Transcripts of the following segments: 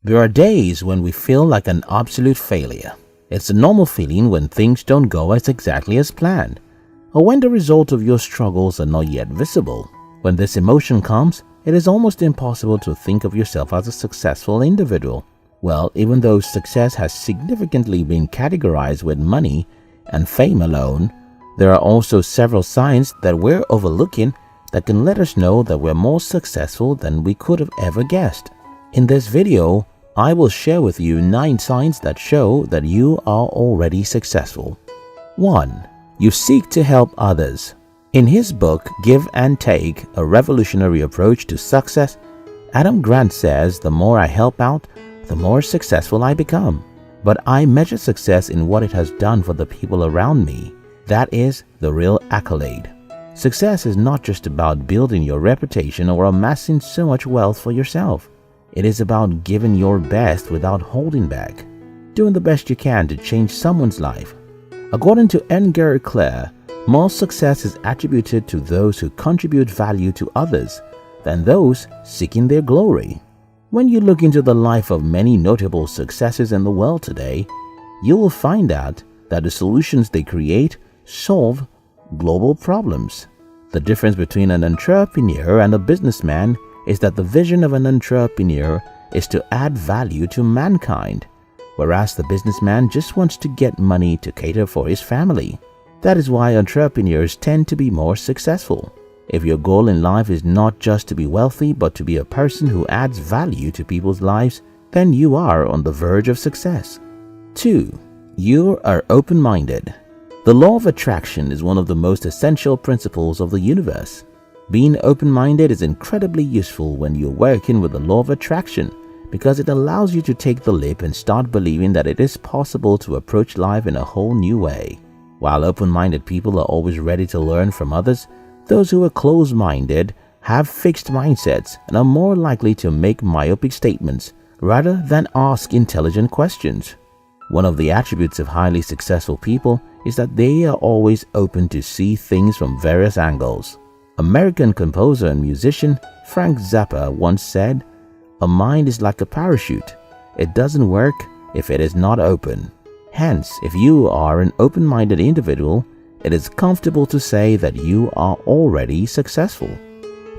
There are days when we feel like an absolute failure. It's a normal feeling when things don't go exactly as planned, or when the result of your struggles are not yet visible. When this emotion comes, it is almost impossible to think of yourself as a successful individual. Well, even though success has significantly been categorized with money and fame alone, there are also several signs that we're overlooking that can let us know that we're more successful than we could have ever guessed. In this video, I will share with you 9 signs that show that you are already successful. 1. You seek to help others. In his book, Give and Take, A Revolutionary Approach to Success, Adam Grant says, "The more I help out, the more successful I become. But I measure success in what it has done for the people around me. That is the real accolade." Success is not just about building your reputation or amassing so much wealth for yourself. It is about giving your best without holding back, doing the best you can to change someone's life. According to Edgar Clare, more success is attributed to those who contribute value to others than those seeking their glory. When you look into the life of many notable successes in the world today, you will find out that the solutions they create solve global problems. The difference between an entrepreneur and a businessman is that the vision of an entrepreneur is to add value to mankind, whereas the businessman just wants to get money to cater for his family. That is why entrepreneurs tend to be more successful. If your goal in life is not just to be wealthy but to be a person who adds value to people's lives, then you are on the verge of success. 2. You are open-minded. The law of attraction is one of the most essential principles of the universe. Being open-minded is incredibly useful when you're working with the law of attraction because it allows you to take the leap and start believing that it is possible to approach life in a whole new way. While open-minded people are always ready to learn from others, those who are closed-minded have fixed mindsets and are more likely to make myopic statements rather than ask intelligent questions. One of the attributes of highly successful people is that they are always open to see things from various angles. American composer and musician Frank Zappa once said, "A mind is like a parachute. It doesn't work if it is not open." Hence, if you are an open-minded individual, it is comfortable to say that you are already successful.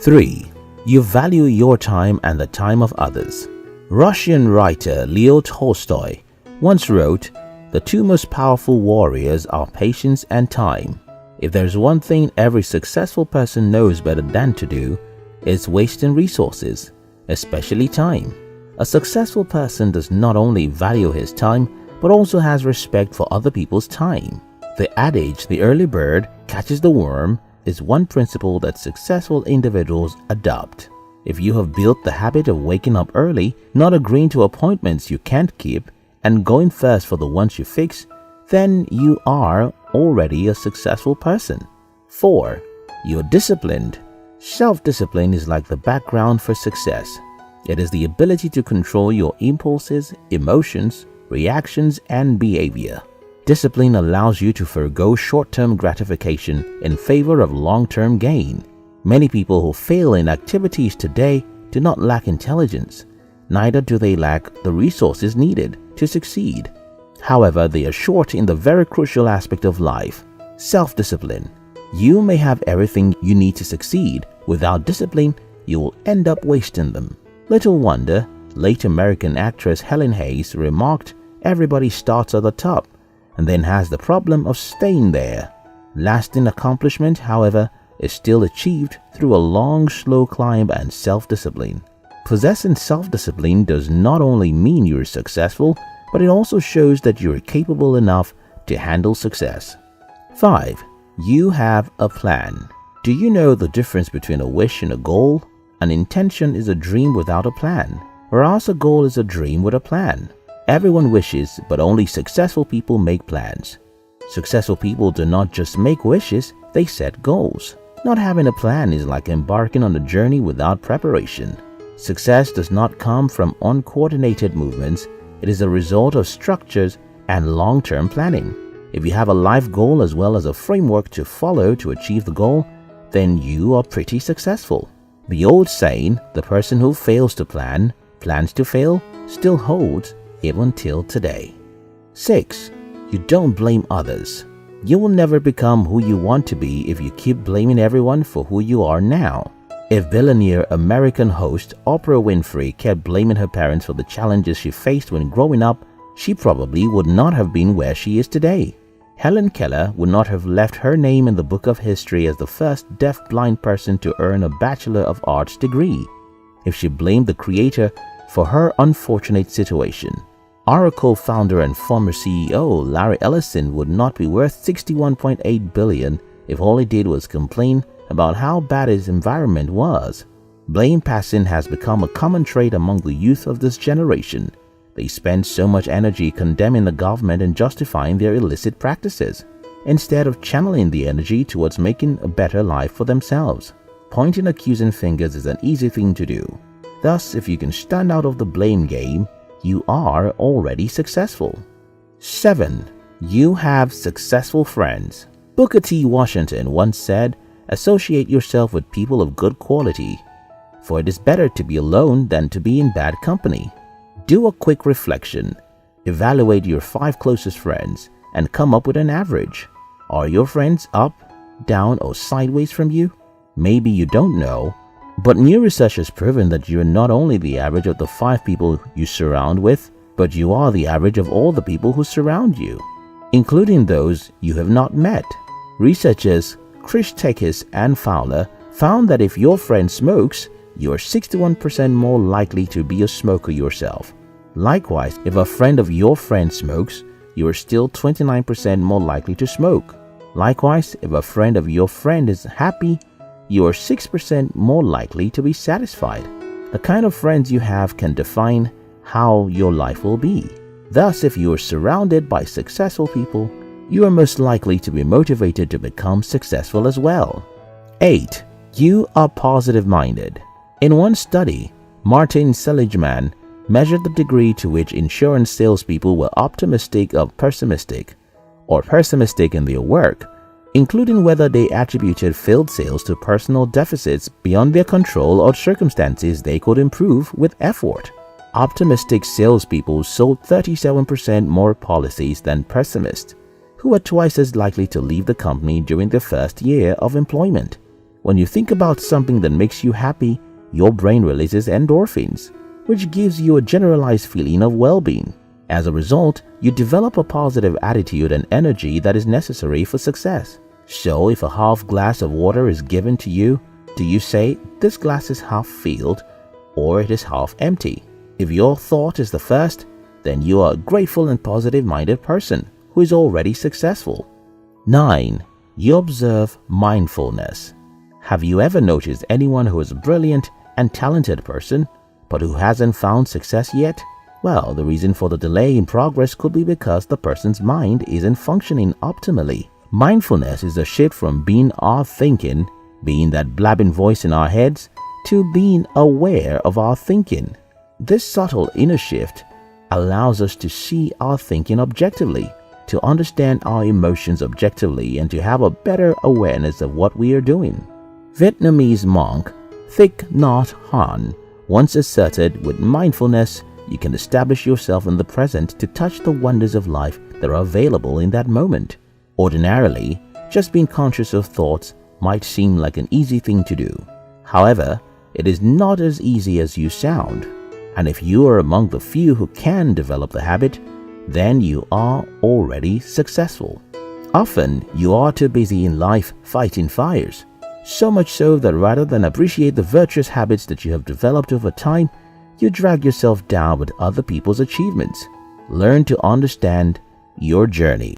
3. You value your time and the time of others. Russian writer Leo Tolstoy once wrote, "The 2 most powerful warriors are patience and time. If there's one thing every successful person knows better than to do, it's wasting resources, especially time." A successful person does not only value his time, but also has respect for other people's time. The adage, "the early bird catches the worm," is one principle that successful individuals adopt. If you have built the habit of waking up early, not agreeing to appointments you can't keep, and going first for the ones you fix, then you are already a successful person. 4. You're disciplined. Self-discipline is like the background for success. It is the ability to control your impulses, emotions, reactions, and behavior. Discipline allows you to forego short-term gratification in favor of long-term gain. Many people who fail in activities today do not lack intelligence, neither do they lack the resources needed to succeed. However, they are short in the very crucial aspect of life, self-discipline. You may have everything you need to succeed. Without discipline, you will end up wasting them. Little wonder, late American actress Helen Hayes remarked, "Everybody starts at the top and then has the problem of staying there." Lasting accomplishment, however, is still achieved through a long, slow climb and self-discipline. Possessing self-discipline does not only mean you're successful, but it also shows that you're capable enough to handle success. 5. You have a plan. Do you know the difference between a wish and a goal? An intention is a dream without a plan, whereas a goal is a dream with a plan. Everyone wishes, but only successful people make plans. Successful people do not just make wishes, they set goals. Not having a plan is like embarking on a journey without preparation. Success does not come from uncoordinated movements. It is a result of structures and long-term planning. If you have a life goal as well as a framework to follow to achieve the goal, then you are pretty successful. The old saying, "The person who fails to plan, plans to fail," still holds even till today. 6. You don't blame others. You will never become who you want to be if you keep blaming everyone for who you are now. If billionaire American host Oprah Winfrey kept blaming her parents for the challenges she faced when growing up, she probably would not have been where she is today. Helen Keller would not have left her name in the book of history as the first deaf-blind person to earn a Bachelor of Arts degree if she blamed the Creator for her unfortunate situation. Oracle founder and former CEO Larry Ellison would not be worth $61.8 billion if all he did was complain about how bad his environment was. Blame passing has become a common trait among the youth of this generation. They spend so much energy condemning the government and justifying their illicit practices, instead of channeling the energy towards making a better life for themselves. Pointing accusing fingers is an easy thing to do. Thus, if you can stand out of the blame game, you are already successful. 7. You have successful friends. Booker T. Washington once said, "Associate yourself with people of good quality, for it is better to be alone than to be in bad company." Do a quick reflection. Evaluate your 5 closest friends and come up with an average. Are your friends up, down, or sideways from you? Maybe you don't know, but new research has proven that you are not only the average of the 5 people you surround with, but you are the average of all the people who surround you, including those you have not met. Researchers Chris Tekis and Fowler found that if your friend smokes, you are 61% more likely to be a smoker yourself. Likewise, if a friend of your friend smokes, you are still 29% more likely to smoke. Likewise, if a friend of your friend is happy, you are 6% more likely to be satisfied. The kind of friends you have can define how your life will be. Thus, if you are surrounded by successful people, you are most likely to be motivated to become successful as well. 8. You are positive-minded. In one study, Martin Seligman measured the degree to which insurance salespeople were optimistic or pessimistic in their work, including whether they attributed failed sales to personal deficits beyond their control or circumstances they could improve with effort. Optimistic salespeople sold 37% more policies than pessimists, who are twice as likely to leave the company during their first year of employment. When you think about something that makes you happy, your brain releases endorphins, which gives you a generalized feeling of well-being. As a result, you develop a positive attitude and energy that is necessary for success. So if a half glass of water is given to you, do you say, "This glass is half filled," or "it is half empty"? If your thought is the first, then you are a grateful and positive-minded person who is already successful. 9. You observe mindfulness. Have you ever noticed anyone who is a brilliant and talented person, but who hasn't found success yet? Well, the reason for the delay in progress could be because the person's mind isn't functioning optimally. Mindfulness is a shift from being our thinking, being that blabbing voice in our heads, to being aware of our thinking. This subtle inner shift allows us to see our thinking objectively, to understand our emotions objectively, and to have a better awareness of what we are doing. Vietnamese monk Thich Nhat Hanh once asserted, with mindfulness, you can establish yourself in the present to touch the wonders of life that are available in that moment. Ordinarily, just being conscious of thoughts might seem like an easy thing to do. However, it is not as easy as you sound. And if you are among the few who can develop the habit, then you are already successful. Often, you are too busy in life fighting fires. So much so that rather than appreciate the virtuous habits that you have developed over time, you drag yourself down with other people's achievements. Learn to understand your journey.